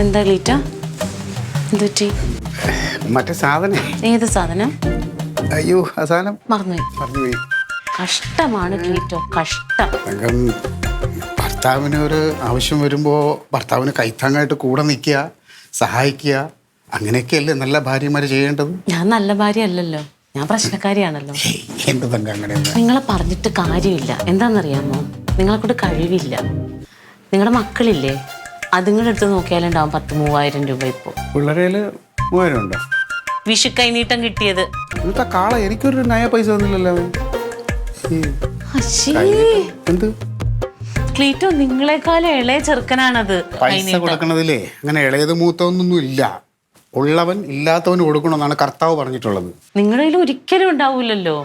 എന്താ ക്ലീറ്റ? എന്തുപറ്റി? മറ്റേ സാധനം. ഏത് സാധനം? അയ്യോ ആ സാധനം മറന്നുപോയി. കഷ്ടമാണ് ക്ലീറ്റോ, കഷ്ടം. ഭർത്താവിന് ഒരു ആവശ്യം വരുമ്പോൾ ഭർത്താവിന് കൈത്താങ്ങായിട്ട് കൂടെ നിൽക്കുക, സഹായിക്കുക, അങ്ങനെയൊക്കെയല്ലേ നല്ല ഭാര്യമാര് ചെയ്യേണ്ടത്. ഞാൻ നല്ല ഭാര്യ അല്ലല്ലോ, ഞാൻ പ്രശ്നക്കാരിയാണല്ലോ. എന്റെ തങ്ക അങ്ങനെ നിങ്ങളെ പറഞ്ഞിട്ട് കാര്യമില്ല. എന്താണെന്നറിയാമോ, നിങ്ങളെ കൊണ്ട് കഴിവില്ല. നിങ്ങളുടെ മക്കളില്ലേ, അതുങ്ങളുടെ അടുത്ത് നോക്കിയാലുണ്ടാവും 10,000-3000 രൂപ. ഇപ്പോൾ പിള്ളേരേല് 3000 ഉണ്ടോ? വിഷു കൈനീട്ടം കിട്ടിയത്. ഇന്നത്തെ കാള എനിക്കൊരു നയ പൈസ തന്നില്ലല്ലോ. എന്ത് ക്ലീറ്റോ, നിങ്ങളെക്കാളും ഇളയ ചെറുക്കനാണത്. പൈസ കൊടുക്കണതിലേ അങ്ങനെ ഇളയത് മൂത്തൊന്നും ഇല്ല. ഉള്ളവൻ ഇല്ലാത്തവന് കൊടുക്കണമെന്നാണ് കർത്താവ് പറഞ്ഞിട്ടുള്ളത്. നിങ്ങളുടെ കയ്യിൽ ഒരിക്കലും ഉണ്ടാവൂലല്ലോ.